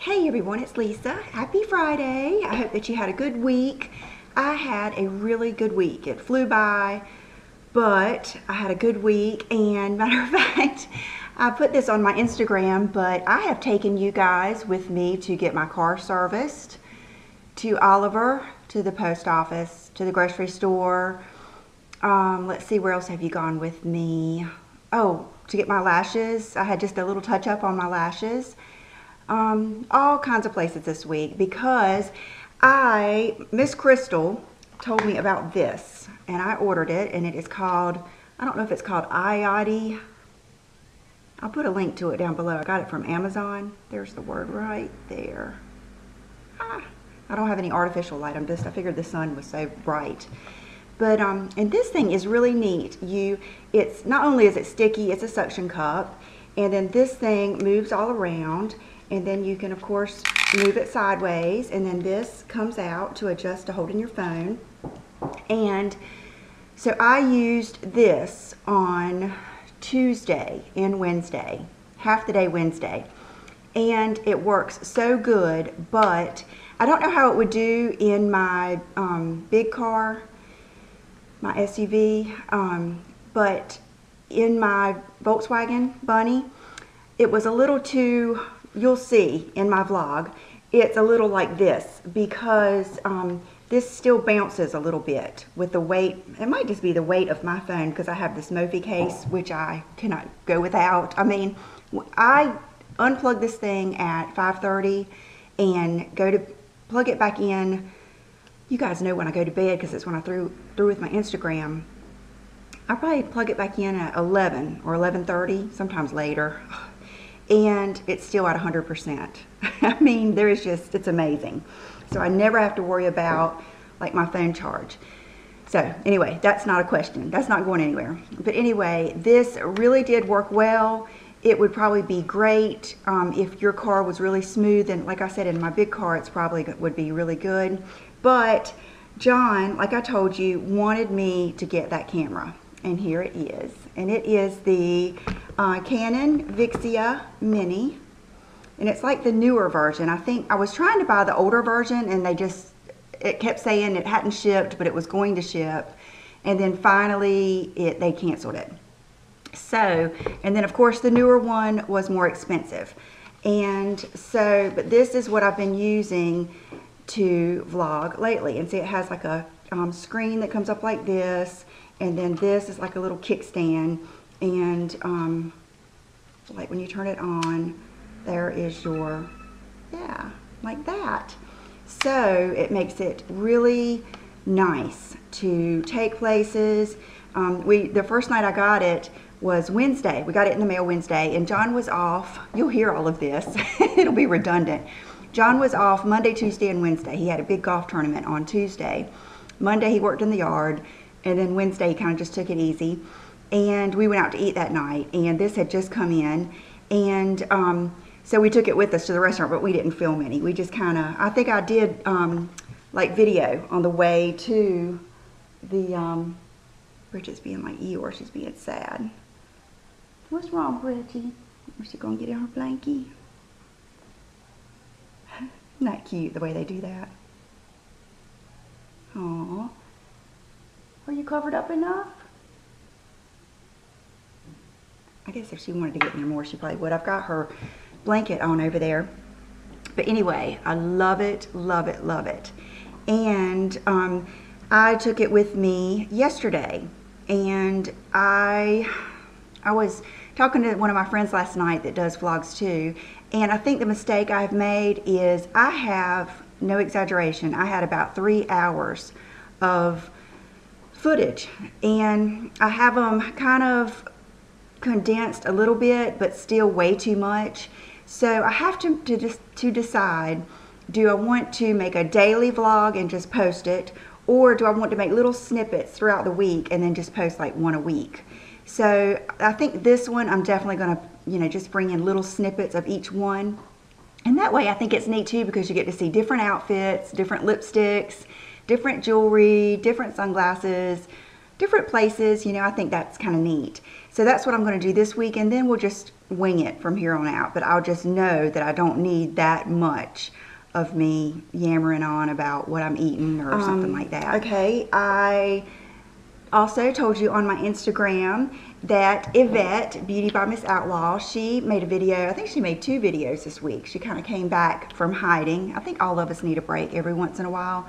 Hey everyone, it's Lisa. Happy Friday. I hope that you had a good week. I had a really good week. It flew by, but I had a good week, and matter of fact, I put this on my Instagram, but I have taken you guys with me to get my car serviced, to Oliver, to the post office, to the grocery store. Let's see, where else have you gone with me? Oh, to get my lashes. I had just a little touch up on my lashes. All kinds of places this week because Miss Crystal told me about this and I ordered it, and it is called, I don't know if it's called IOTI. I'll put a link to it down below. I got it from Amazon. There's the word right there. I don't have any artificial light. I figured the sun was so bright. But, and this thing is really neat. It's not only is it sticky, it's a suction cup, and then this thing moves all around. And then you can, of course, move it sideways, and then this comes out to adjust to holding your phone. And so I used this on Tuesday and Wednesday, half the day Wednesday, and it works so good. But I don't know how it would do in my big car, my SUV, but in my Volkswagen Bunny, it was a little too, you'll see in my vlog, it's a little like this because this still bounces a little bit with the weight. It might just be the weight of my phone because I have this Mophie case, which I cannot go without. I mean, I unplug this thing at 5:30 and go to plug it back in. You guys know when I go to bed because it's when I through with my Instagram. I probably plug it back in at 11 or 11:30, sometimes later. And it's still at 100%. I mean, it's amazing. So I never have to worry about like my phone charge. So anyway, that's not a question. That's not going anywhere. But anyway, this really did work well. It would probably be great if your car was really smooth. And like I said, in my big car, it's probably would be really good. But John, like I told you, wanted me to get that camera. And here it is. And it is the Canon Vixia Mini. And it's like the newer version. I think I was trying to buy the older version, and it kept saying it hadn't shipped, but it was going to ship. And then finally, they canceled it. So, and then of course the newer one was more expensive. And so, but this is what I've been using to vlog lately. And see, it has like a screen that comes up like this. And then this is like a little kickstand, and like when you turn it on, there is your, yeah, like that. So it makes it really nice to take places. The first night I got it was Wednesday. We got it in the mail Wednesday, and John was off. You'll hear all of this. It'll be redundant. John was off Monday, Tuesday, and Wednesday. He had a big golf tournament on Tuesday. Monday he worked in the yard. And then Wednesday, he kind of just took it easy. And we went out to eat that night. And this had just come in. And so we took it with us to the restaurant, but we didn't film any. We just kind of, I think I did like video on the way to the, Bridget's being like Eeyore. She's being sad. What's wrong, Bridget? Is she going to get in her blankie? Isn't that cute, the way they do that? Aww. Are you covered up enough? I guess if she wanted to get in there more, she probably would. I've got her blanket on over there. But anyway, I love it, love it, love it. And I took it with me yesterday. And I was talking to one of my friends last night that does vlogs too. And I think the mistake I've made is I have, no exaggeration, I had about 3 hours of footage, and I have them kind of condensed a little bit, but still way too much. So I have to decide, do I want to make a daily vlog and just post it, or do I want to make little snippets throughout the week and then just post like one a week? So I think this one I'm definitely going to, just bring in little snippets of each one. And that way I think it's neat too, because you get to see different outfits, different lipsticks, different jewelry, different sunglasses, different places, you know, I think that's kind of neat. So that's what I'm going to do this week, and then we'll just wing it from here on out. But I'll just know that I don't need that much of me yammering on about what I'm eating or something like that. Okay, I also told you on my Instagram that Yvette, Beauty by Miss Outlaw, she made a video. I think she made 2 videos this week. She kind of came back from hiding. I think all of us need a break every once in a while.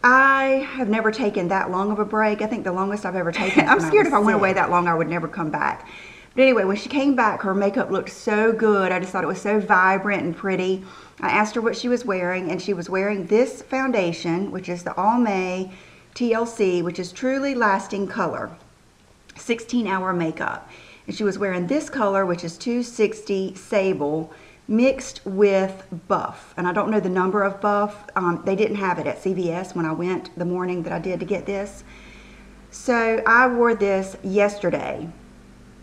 I have never taken that long of a break. I think the longest I've ever taken. I'm scared if I went away that long, I would never come back. But anyway, when she came back, her makeup looked so good. I just thought it was so vibrant and pretty. I asked her what she was wearing, and she was wearing this foundation, which is the AMO TLC, which is Truly Lasting Color, 16-hour makeup. And she was wearing this color, which is 260 Sable, mixed with Buff. And I don't know the number of Buff. They didn't have it at CVS when I went the morning that I did to get this. So I wore this yesterday.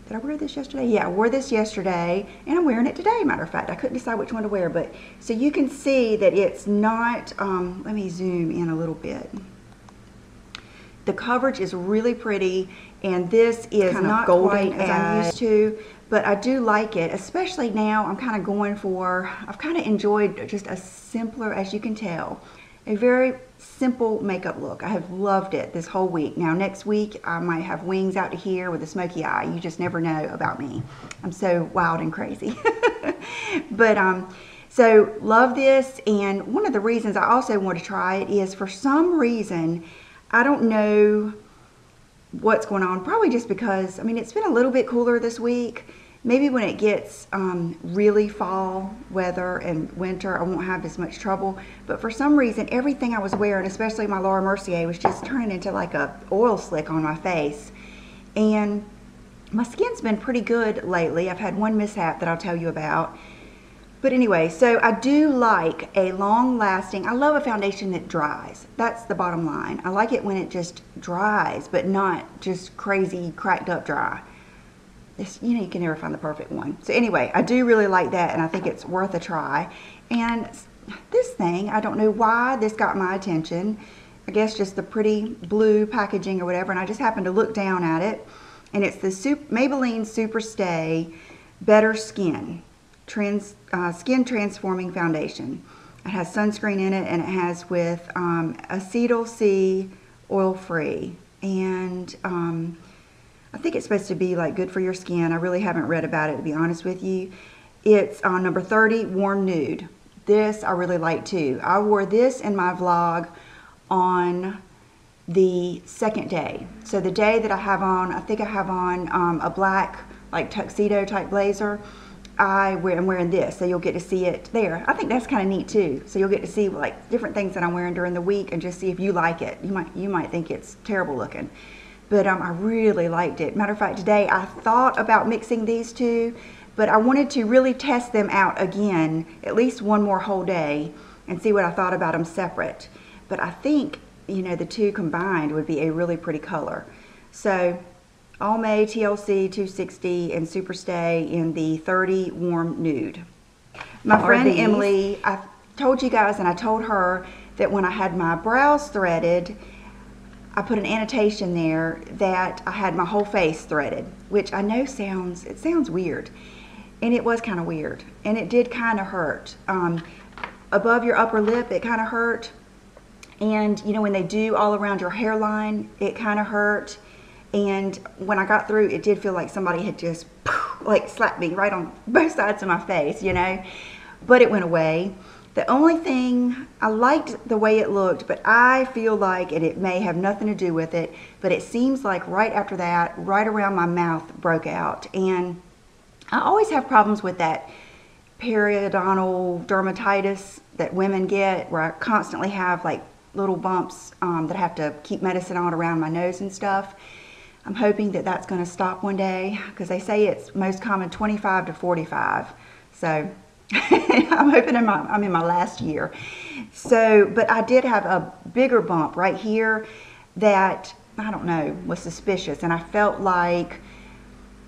Did I wear this yesterday? Yeah, I wore this yesterday, and I'm wearing it today, matter of fact. I couldn't decide which one to wear, but so you can see that it's not, let me zoom in a little bit. The coverage is really pretty, and this is kind not golden quite as I'm used to, but I do like it, especially now. I'm kind of going for, I've kind of enjoyed just a simpler, as you can tell, a very simple makeup look. I have loved it this whole week. Now next week I might have wings out to here with a smoky eye. You just never know about me. I'm so wild and crazy. But so love this, and one of the reasons I also want to try it is for some reason, I don't know what's going on, probably just because, I mean, it's been a little bit cooler this week. Maybe when it gets really fall weather and winter, I won't have as much trouble. But for some reason, everything I was wearing, especially my Laura Mercier, was just turning into like a oil slick on my face. And my skin's been pretty good lately. I've had one mishap that I'll tell you about. But anyway, so I do like a long-lasting, I love a foundation that dries. That's the bottom line. I like it when it just dries, but not just crazy, cracked up dry. You know, you can never find the perfect one. So anyway, I do really like that, and I think it's worth a try. And this thing, I don't know why this got my attention. I guess just the pretty blue packaging or whatever, and I just happened to look down at it. And it's the Maybelline Superstay Better Skin Skin Transforming Foundation. It has sunscreen in it, and it has with acetyl C, oil-free. And I think it's supposed to be like good for your skin. I really haven't read about it, to be honest with you. It's number 30, Warm Nude. This I really like too. I wore this in my vlog on the second day. So the day that I have on, I think I have on a black like tuxedo type blazer. I'm wearing this, so you'll get to see it there. I think that's kind of neat too. So you'll get to see like different things that I'm wearing during the week and just see if you like it. You might think it's terrible looking. But I really liked it. Matter of fact, today I thought about mixing these two, but I wanted to really test them out again, at least one more whole day, and see what I thought about them separate. But I think, you know, the two combined would be a really pretty color. So, AMO TLC 260 and Superstay in the 30 Warm Nude. My friend Emily, I told you guys, and I told her that when I had my brows threaded, I put an annotation there that I had my whole face threaded, which I know sounds weird. And it was kind of weird. And it did kind of hurt. Above your upper lip, it kind of hurt. And, you know, when they do all around your hairline, it kind of hurt. And when I got through, it did feel like somebody had just, like, slapped me right on both sides of my face, you know. But it went away. The only thing, I liked the way it looked, but I feel like, and it may have nothing to do with it, but it seems like right after that, right around my mouth broke out. And I always have problems with that periodontal dermatitis that women get, where I constantly have like little bumps that I have to keep medicine on around my nose and stuff. I'm hoping that that's going to stop one day, because they say it's most common 25 to 45. So I'm hoping I'm in my last year. So, but I did have a bigger bump right here that, I don't know, was suspicious. And I felt like,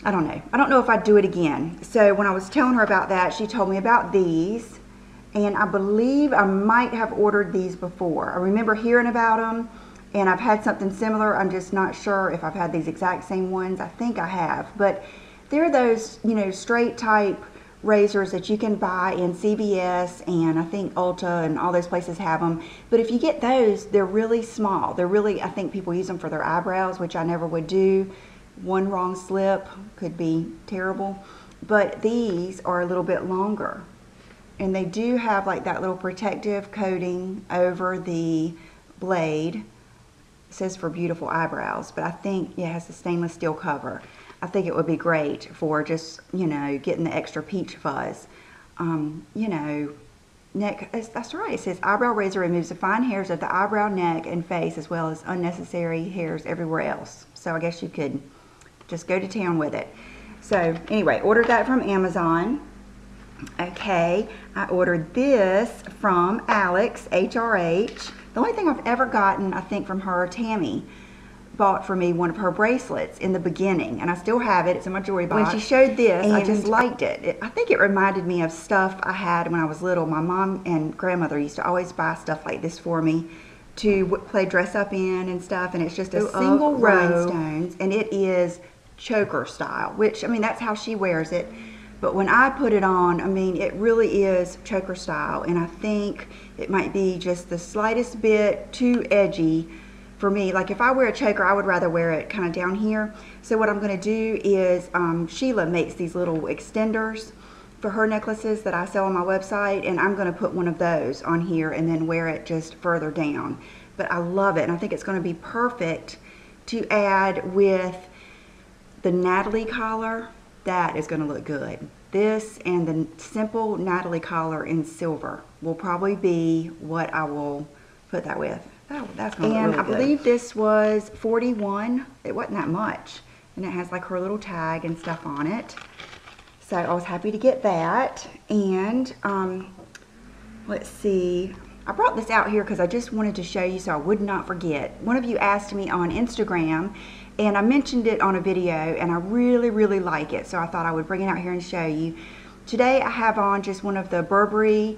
I don't know if I'd do it again. So when I was telling her about that, she told me about these. And I believe I might have ordered these before. I remember hearing about them. And I've had something similar. I'm just not sure if I've had these exact same ones. I think I have. But they're those, you know, straight type razors that you can buy in CVS, and I think Ulta and all those places have them. But if you get those, they're really small. They're really, I think people use them for their eyebrows, which I never would do. One wrong slip could be terrible. But these are a little bit longer. And they do have like that little protective coating over the blade. It says for beautiful eyebrows, but I think it has a stainless steel cover. I think it would be great for just, you know, getting the extra peach fuzz. You know, neck, that's right, it says eyebrow razor removes the fine hairs of the eyebrow, neck, and face, as well as unnecessary hairs everywhere else. So I guess you could just go to town with it. So anyway, ordered that from Amazon. Okay, I ordered this from Alex, HRH. The only thing I've ever gotten, I think, from her, Tammy, bought for me one of her bracelets in the beginning, and I still have it. It's in my jewelry box. When she showed this, I just liked it. I think it reminded me of stuff I had when I was little. My mom and grandmother used to always buy stuff like this for me to play dress up in and stuff, and it's just a single row rhinestones, and it is choker style, which, I mean, that's how she wears it. But when I put it on, I mean, it really is choker style, and I think it might be just the slightest bit too edgy for me. Like if I wear a choker, I would rather wear it kind of down here. So what I'm going to do is, Sheila makes these little extenders for her necklaces that I sell on my website, and I'm going to put one of those on here and then wear it just further down. But I love it, and I think it's going to be perfect to add with the Natalie collar. That is going to look good. This and the simple Natalie collar in silver will probably be what I will put that with. Oh, that's going to look really good. And I believe this was $41. It wasn't that much. And it has like her little tag and stuff on it. So I was happy to get that. And let's see. I brought this out here because I just wanted to show you so I would not forget. One of you asked me on Instagram, and I mentioned it on a video, and I really, really like it. So I thought I would bring it out here and show you. Today I have on just one of the Burberry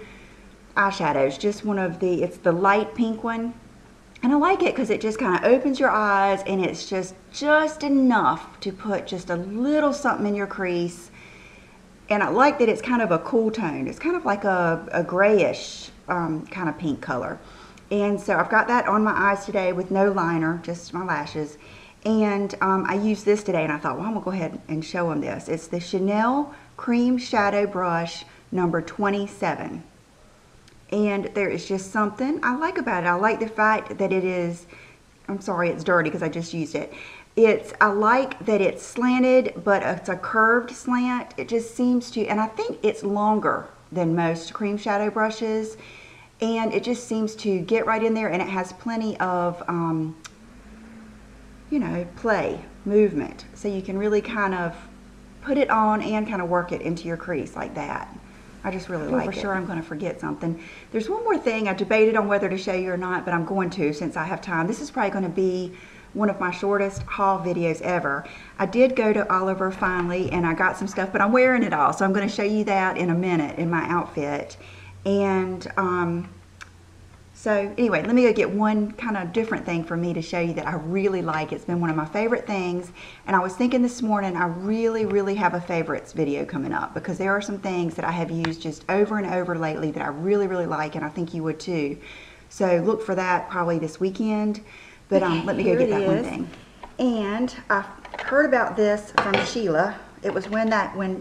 eyeshadows. Just one of the, it's the light pink one. And I like it because it just kind of opens your eyes, and it's just enough to put just a little something in your crease. And I like that it's kind of a cool tone. It's kind of like a grayish kind of pink color. And so I've got that on my eyes today with no liner, just my lashes. And I used this today, and I thought, well, I'm going to go ahead and show them this. It's the Chanel Cream Shadow Brush number 27. And there is just something I like about it. I like the fact that it is, I'm sorry, it's dirty because I just used it. I like that it's slanted, but it's a curved slant. It just seems to, and I think it's longer than most cream shadow brushes. And it just seems to get right in there, and it has plenty of, you know, play, movement. So you can really kind of put it on and kind of work it into your crease like that. I just really like it. For sure I'm going to forget something. There's one more thing I debated on whether to show you or not, but I'm going to since I have time. This is probably going to be one of my shortest haul videos ever. I did go to Oliver finally, and I got some stuff, but I'm wearing it all. So I'm going to show you that in a minute in my outfit. And so anyway, let me go get one kind of different thing for me to show you that I really like. It's been one of my favorite things. And I was thinking this morning, I really, really have a favorites video coming up, because there are some things that I have used just over and over lately that I really, really like, and I think you would too. So look for that probably this weekend. But let me go get that one thing. And I heard about this from Sheila. It was when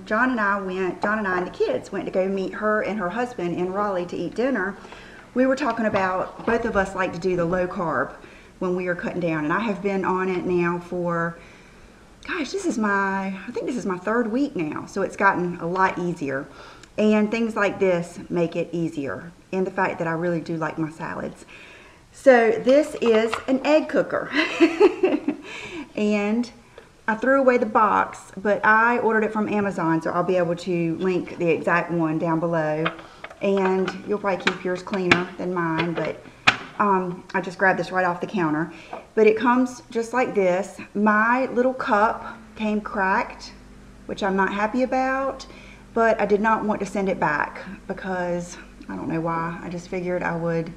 John and I and the kids went to go meet her and her husband in Raleigh to eat dinner. We were talking about, both of us like to do the low carb when we are cutting down. And I have been on it now for, gosh, I think this is my third week now. So it's gotten a lot easier. And things like this make it easier. And the fact that I really do like my salads. So this is an egg cooker. And I threw away the box, but I ordered it from Amazon, so I'll be able to link the exact one down below. And you'll probably keep yours cleaner than mine, but I just grabbed this right off the counter. But it comes just like this. My little cup came cracked, which I'm not happy about, but I did not want to send it back because I don't know why. I just figured I would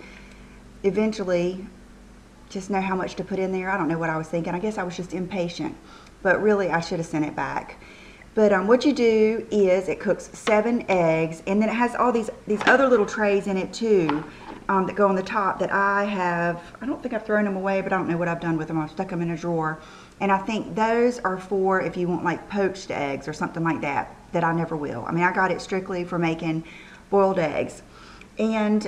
eventually just know how much to put in there. I don't know what I was thinking. I guess I was just impatient, but really I should have sent it back. But what you do is it cooks 7 eggs, and then it has all these other little trays in it too that go on the top that I don't think I've thrown them away, but I don't know what I've done with them. I've stuck them in a drawer. And I think those are for if you want like poached eggs or something like that, that I never will. I mean, I got it strictly for making boiled eggs. And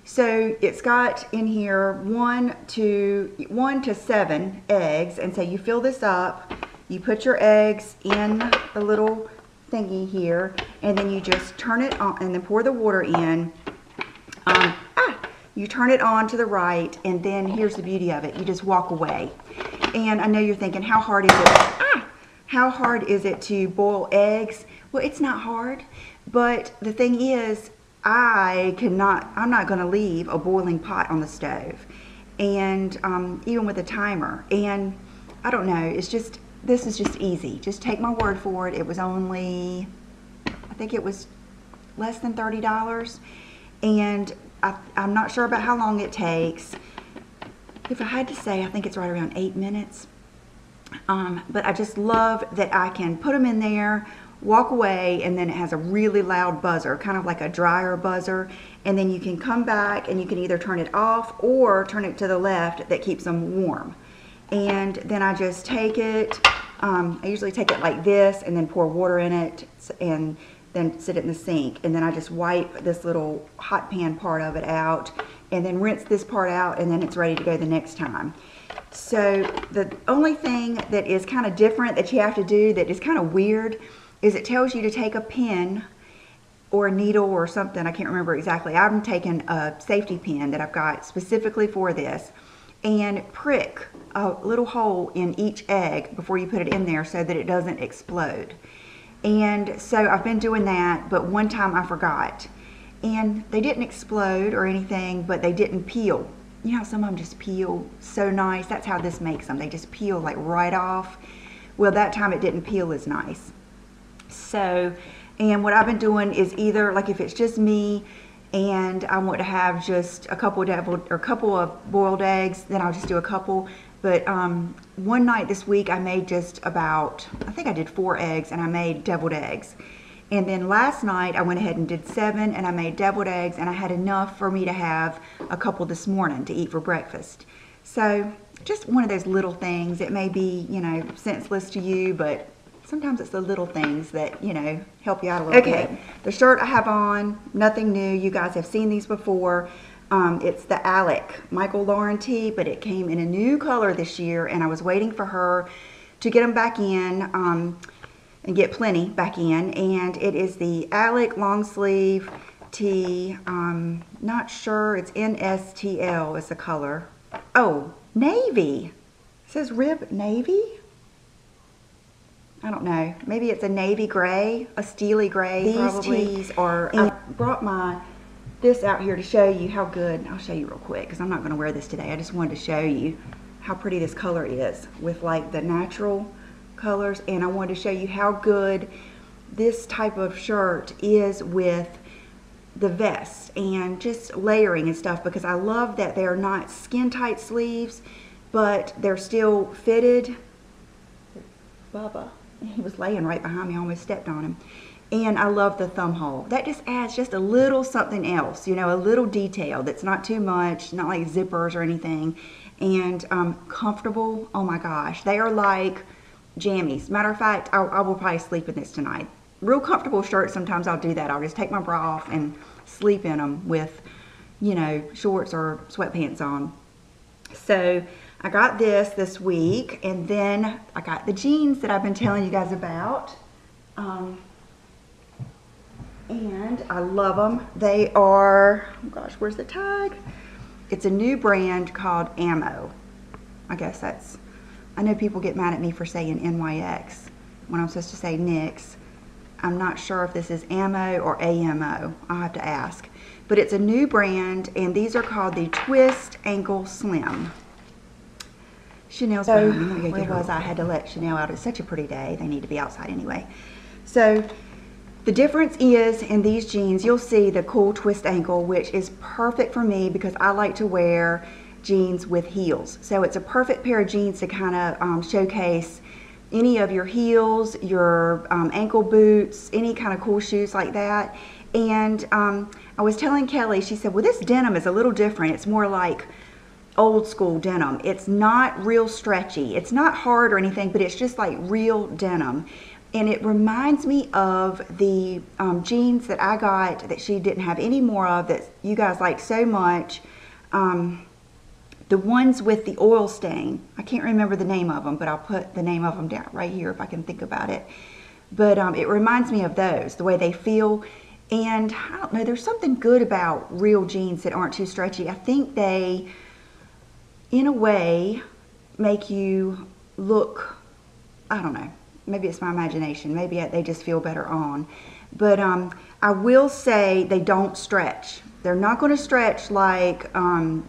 so it's got in here 1 to 7 eggs. And so you fill this up, you put your eggs in the little thingy here, and then you just turn it on and then pour the water in. You turn it on to the right, and then here's the beauty of it. You just walk away. And I know you're thinking, how hard is it? How hard is it to boil eggs? Well, it's not hard, but the thing is, I'm not going to leave a boiling pot on the stove, and even with a timer. And I don't know, this is just easy. Just take my word for it. It was only, I think it was less than $30, and I'm not sure about how long it takes. If I had to say, I think it's right around 8 minutes. But I just love that I can put them in there, walk away, and then it has a really loud buzzer, kind of like a dryer buzzer. And then you can come back and you can either turn it off or turn it to the left that keeps them warm. And then I just take it, I usually take it like this and then pour water in it and then sit it in the sink. And then I just wipe this little hot pan part of it out and then rinse this part out, and then it's ready to go the next time. So the only thing that is kind of different that you have to do that is kind of weird is it tells you to take a pin or a needle or something. I can't remember exactly. I'm taking a safety pin that I've got specifically for this and prick a little hole in each egg before you put it in there so that it doesn't explode. And so I've been doing that, but one time I forgot. And they didn't explode or anything, but they didn't peel. You know how some of them just peel so nice? That's how this makes them. They just peel like right off. Well, that time it didn't peel as nice. So, and what I've been doing is either, like if it's just me and I want to have just a couple of boiled eggs, then I'll just do a couple. But one night this week I made just about, I think I did 4 eggs, and I made deviled eggs. And then last night I went ahead and did 7, and I made deviled eggs, and I had enough for me to have a couple this morning to eat for breakfast. So just one of those little things. It may be, you know, senseless to you, but sometimes it's the little things that, you know, help you out a little bit. Okay, the shirt I have on, nothing new. You guys have seen these before. It's the Alec Michael Lauren tee, but it came in a new color this year, and I was waiting for her to get them back in and get plenty back in. And it is the Alec long sleeve tee. Not sure, it's NSTL is the color. Oh, navy. It says rib navy. I don't know. Maybe it's a navy gray, a steely gray. These tees are. I brought this out here to show you how good. I'll show you real quick because I'm not going to wear this today. I just wanted to show you how pretty this color is with like the natural colors, and I wanted to show you how good this type of shirt is with the vest and just layering and stuff, because I love that they're not skin tight sleeves, but they're still fitted. Bubba, he was laying right behind me, I almost stepped on him. And I love the thumb hole. That just adds just a little something else, you know, a little detail that's not too much, not like zippers or anything. And comfortable. Oh my gosh, they are like jammies. Matter of fact, I will probably sleep in this tonight. Real comfortable shirts, sometimes I'll do that. I'll just take my bra off and sleep in them with, you know, shorts or sweatpants on. So I got this week, and then I got the jeans that I've been telling you guys about. And I love them. They are, oh gosh, where's the tag? It's a new brand called AMO. I guess that's, I know people get mad at me for saying NYX when I'm supposed to say NYX. I'm not sure if this is AMO or AMO. I'll have to ask. But it's a new brand, and these are called the Twist Ankle Slim. Chanel's behind me. Let me go get her. I had to let Chanel out. It's such a pretty day. They need to be outside anyway. So the difference is in these jeans, you'll see the cool twist ankle, which is perfect for me because I like to wear jeans with heels. So it's a perfect pair of jeans to kind of showcase any of your heels, your ankle boots, any kind of cool shoes like that. And I was telling Kelly, she said, well, this denim is a little different. It's more like old school denim. It's not real stretchy. It's not hard or anything, but it's just like real denim. And it reminds me of the jeans that I got that she didn't have any more of, that you guys like so much. The ones with the oil stain. I can't remember the name of them, but I'll put the name of them down right here if I can think about it. But it reminds me of those, the way they feel. And I don't know, there's something good about real jeans that aren't too stretchy. I think they, in a way, make you look, I don't know, maybe it's my imagination, maybe they just feel better on. But I will say they don't stretch. They're not going to stretch like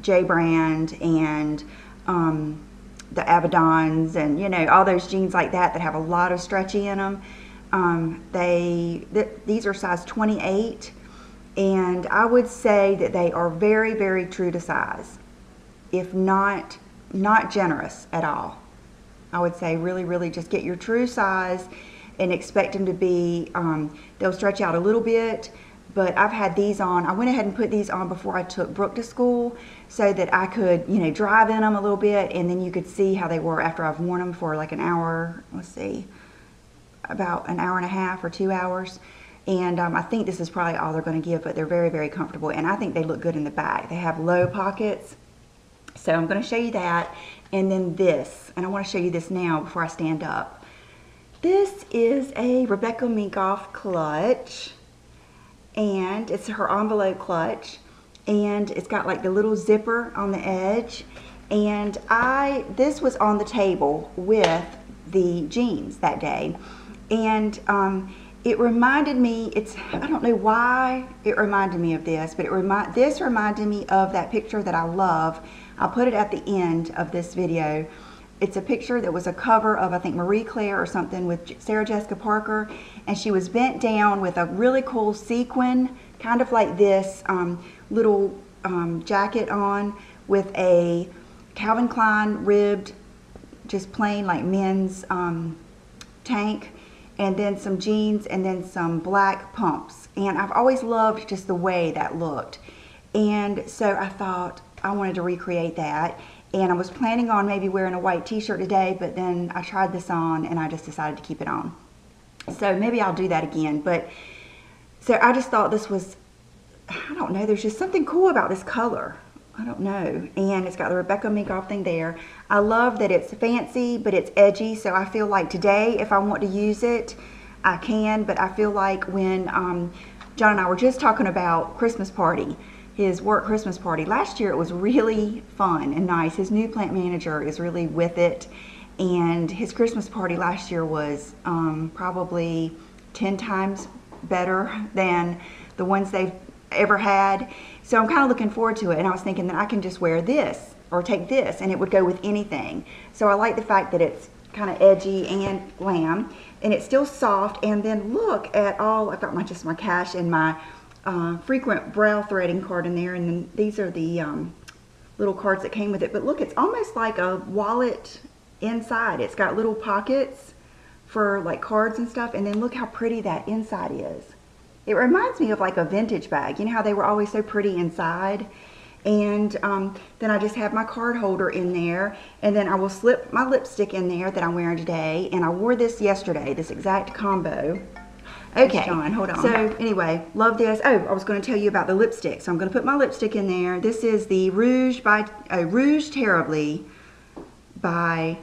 J Brand and the Abaddons and, you know, all those jeans like that that have a lot of stretchy in them. These are size 28, and I would say that they are very, very true to size, if not generous at all. I would say really, really just get your true size and expect them to be, they'll stretch out a little bit, but I've had these on. I went ahead and put these on before I took Brooke to school so that I could, you know, drive in them a little bit, and then you could see how they were after I've worn them for like an hour, let's see, about an hour and a half or 2 hours. And I think this is probably all they're going to give, but they're very, very comfortable, and I think they look good in the back. They have low pockets, so I'm going to show you that. And then this, and I want to show you this now before I stand up. This is a Rebecca Minkoff clutch, and it's her envelope clutch, and it's got like the little zipper on the edge. And this was on the table with the jeans that day, and it reminded me, I don't know why it reminded me of this, but this reminded me of that picture that I love. I'll put it at the end of this video. It's a picture that was a cover of, I think, Marie Claire or something, with Sarah Jessica Parker, and she was bent down with a really cool sequin, kind of like this little jacket on, with a Calvin Klein ribbed, just plain like men's tank, and then some jeans, and then some black pumps. And I've always loved just the way that looked, and so I thought I wanted to recreate that. And I was planning on maybe wearing a white t-shirt today, but then I tried this on and I just decided to keep it on. So maybe I'll do that again. But so I just thought this was, I don't know, there's just something cool about this color. I don't know. And it's got the Rebecca Minkoff thing there. I love that it's fancy, but it's edgy. So I feel like today, if I want to use it, I can. But I feel like when John and I were just talking about Christmas party, his work Christmas party last year, it was really fun and nice. His new plant manager is really with it, and his Christmas party last year was probably 10 times better than the ones they've ever had. So I'm kind of looking forward to it, and I was thinking that I can just wear this or take this and it would go with anything. So I like the fact that it's kind of edgy and glam, and it's still soft. And then look at all, I've got just my cash and my frequent brow threading card in there, and then these are the little cards that came with it. But look, it's almost like a wallet inside. It's got little pockets for like cards and stuff, and then look how pretty that inside is. It reminds me of like a vintage bag. You know how they were always so pretty inside? And then I just have my card holder in there, and then I will slip my lipstick in there that I'm wearing today, and I wore this yesterday, this exact combo. Okay, John, hold on. So anyway, love this. Oh, I was going to tell you about the lipstick. So I'm going to put my lipstick in there. This is the Rouge Terribly by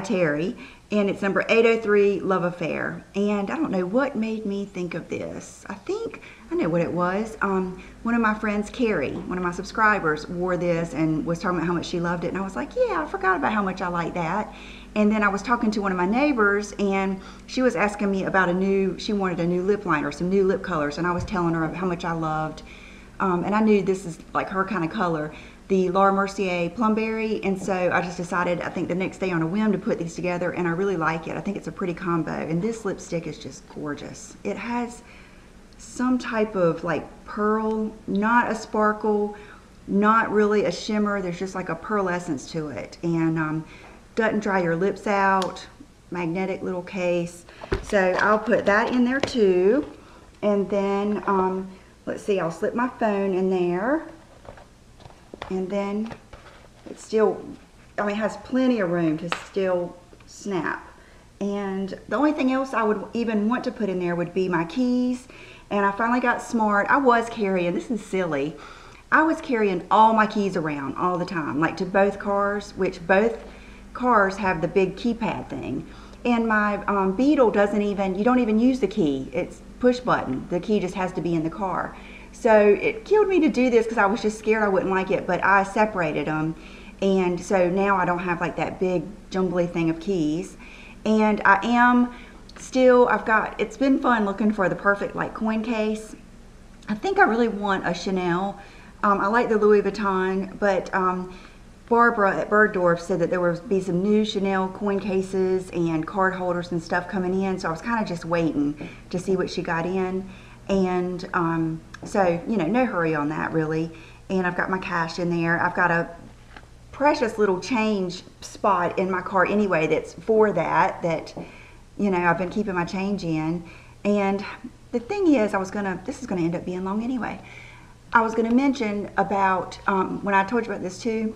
Terry, and it's number 803, Love Affair. And I don't know what made me think of this. I think I know what it was. One of my friends, Carrie, one of my subscribers, wore this and was talking about how much she loved it, and I was like, yeah, I forgot about how much I like that. And then I was talking to one of my neighbors, and she was asking me about she wanted a new lip liner, some new lip colors, and I was telling her how much I loved, and I knew this is like her kind of color, the Laura Mercier Plumberry. And so I just decided, I think the next day on a whim, to put these together, and I really like it. I think it's a pretty combo, and this lipstick is just gorgeous. It has some type of like pearl, not a sparkle, not really a shimmer. There's just like a pearlescence to it, and doesn't dry your lips out. Magnetic little case. So I'll put that in there too. And then, let's see, I'll slip my phone in there. And then it's still, I mean, it has plenty of room to still snap. And the only thing else I would even want to put in there would be my keys. And I finally got smart. I was carrying, this is silly, I was carrying all my keys around all the time, like to both cars, which both cars have the big keypad thing. And my Beetle doesn't even, you don't even use the key. It's push button. The key just has to be in the car. So it killed me to do this because I was just scared I wouldn't like it, but I separated them. And so now I don't have like that big jumbly thing of keys. And I am still, it's been fun looking for the perfect like coin case. I think I really want a Chanel. I like the Louis Vuitton, but Barbara at Bergdorf said that there would be some new Chanel coin cases and card holders and stuff coming in, so I was kind of just waiting to see what she got in. And so, you know, no hurry on that really. And I've got my cash in there. I've got a precious little change spot in my car anyway that's for that, you know, I've been keeping my change in. And the thing is, this is gonna end up being long anyway. I was gonna mention about, when I told you about this too,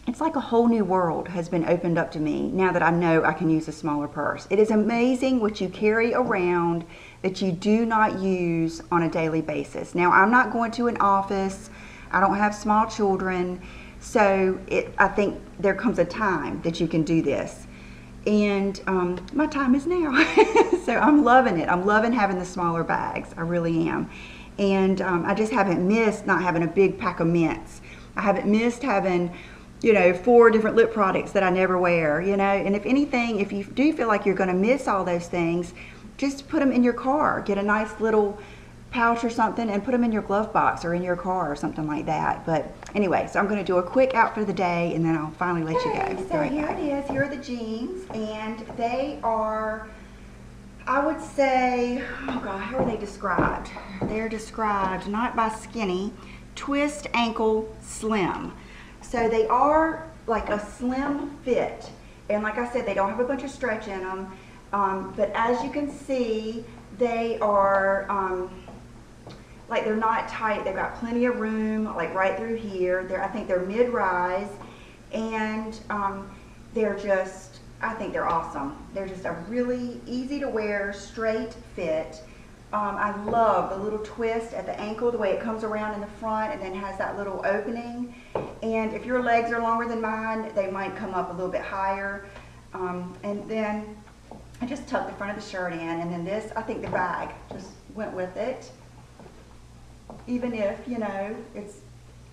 it's like a whole new world has been opened up to me now that I know I can use a smaller purse. It is amazing what you carry around that you do not use on a daily basis. Now, I'm not going to an office. I don't have small children. So I think there comes a time that you can do this. And my time is now. So I'm loving it. I'm loving having the smaller bags. I really am. And I just haven't missed not having a big pack of mints. I haven't missed having, you know, 4 different lip products that I never wear, you know. And if anything, if you do feel like you're going to miss all those things, just put them in your car. Get a nice little pouch or something and put them in your glove box or in your car or something like that. But anyway, so I'm going to do a quick outfit of the day and then I'll finally let you go. So here it is. Here are the jeans, and they are, I would say, oh God, how are they described? They're described not by skinny, twist ankle slim. So they are like a slim fit, and like I said, they don't have a bunch of stretch in them, but as you can see, they are like, they're not tight. They've got plenty of room like right through here. I think they're mid-rise, and they're just, I think they're awesome. They're just a really easy to wear straight fit. I love the little twist at the ankle, the way it comes around in the front and then has that little opening. And if your legs are longer than mine, they might come up a little bit higher. And then I just tucked the front of the shirt in, and then this, I think the bag just went with it. Even if, you know, it's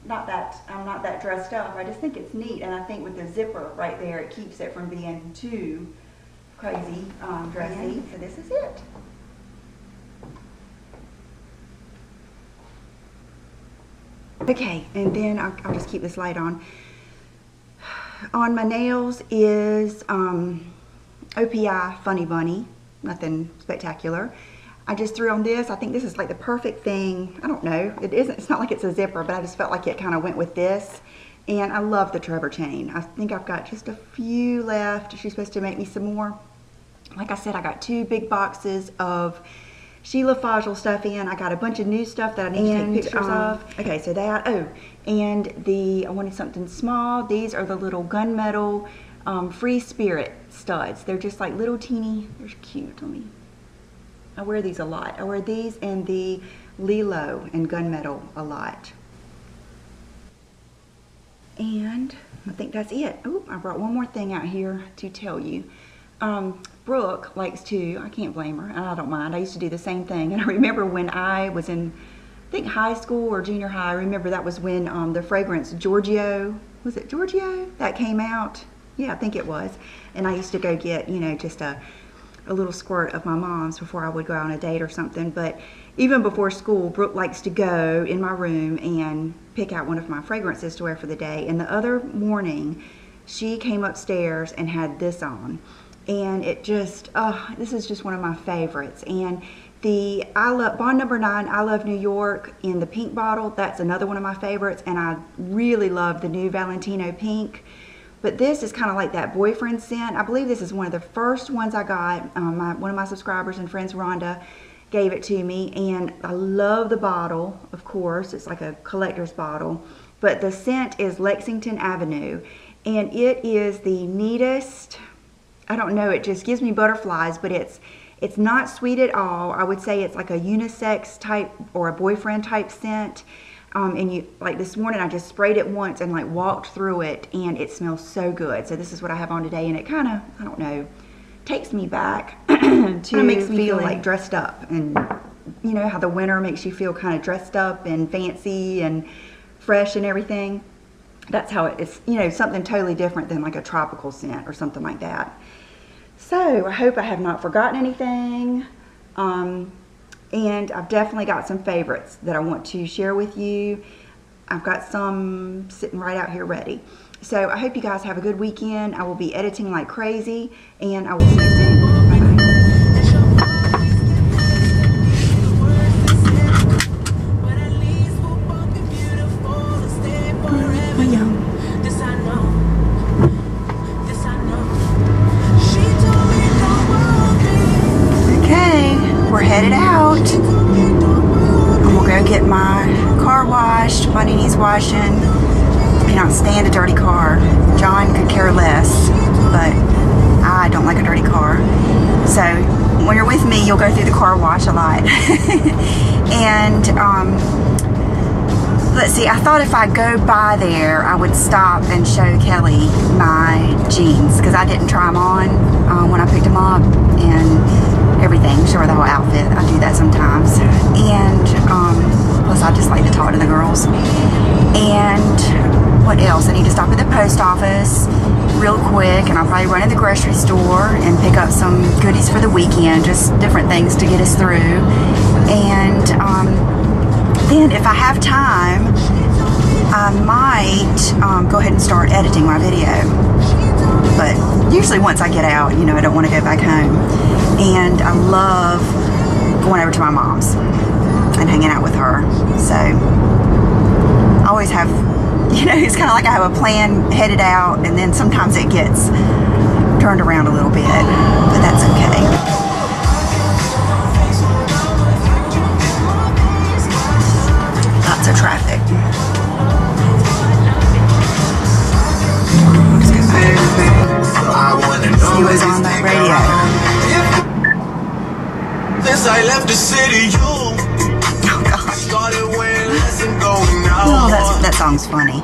not that, I'm not that dressed up, I just think it's neat. And I think with the zipper right there, it keeps it from being too crazy dressy. So this is it. Okay, and then I'll just keep this light on. On my nails is OPI Funny Bunny, nothing spectacular. I just threw on this. I think this is like the perfect thing. I don't know, it isn't, it's not like it's a zipper, but I just felt like it kind of went with this. And I love the Trevor chain. I think I've got just a few left. She's supposed to make me some more. Like I said, I got 2 big boxes of Sheila Fajl stuff in. I got a bunch of new stuff that I need to take pictures of. Okay, so that, and I wanted something small. These are the little gunmetal Free Spirit studs. They're just like little teeny, they're cute. I wear these a lot. I wear these and the Lilo and gunmetal a lot. And I think that's it. Oh, I brought one more thing out here to tell you. Brooke likes to, I can't blame her, I don't mind. I used to do the same thing. And I remember when I was in, I think high school or junior high, I remember that was when the fragrance Giorgio, was it Giorgio? That came out. Yeah, I think it was. And I used to go get, you know, just a little squirt of my mom's before I would go out on a date or something. But even before school, Brooke likes to go in my room and pick out one of my fragrances to wear for the day. And the other morning, she came upstairs and had this on. And it just, this is just one of my favorites. And The Bond Number 9, I Love New York in the pink bottle. That's another one of my favorites, and I really love the new Valentino pink. But this is kind of like that boyfriend scent. I believe this is one of the first ones I got. One of my subscribers and friends, Rhonda, gave it to me, and I love the bottle, of course. It's like a collector's bottle. But the scent is Lexington Avenue, and it is the neatest, I don't know, it just gives me butterflies, but it's not sweet at all. I would say it's like a unisex type or a boyfriend type scent. And you, like this morning, I just sprayed it once and like walked through it, and it smells so good. So this is what I have on today, and it kind of, I don't know, takes me back to makes me feel like dressed up. And you know how the winter makes you feel kind of dressed up and fancy and fresh and everything? That's how it is, you know, something totally different than like a tropical scent or something like that. So I hope I have not forgotten anything. And I've definitely got some favorites that I want to share with you. I've got some sitting right out here ready. So I hope you guys have a good weekend. I will be editing like crazy, and I will see you soon. Bye-bye. We're headed out, and we'll go get my car washed. Bunny needs washing. I cannot stand a dirty car. John could care less, but I don't like a dirty car. So when you're with me, you'll go through the car wash a lot. And let's see, I thought if I go by there, I would stop and show Kelly my jeans, because I didn't try them on when I picked them up, and everything, show her the whole outfit. I do that sometimes. And plus I just like to talk to the girls. And what else? I need to stop at the post office real quick, and I'll probably run in the grocery store and pick up some goodies for the weekend, just different things to get us through. And then if I have time, I might go ahead and start editing my video. But usually once I get out, you know, I don't want to go back home. And I love going over to my mom's and hanging out with her. So I always have, you know, it's kind of like I have a plan headed out, and then sometimes it gets turned around a little bit, but that's okay. Lots of traffic. He was on the radio. Since I left the city, oh God. Oh, that song's funny.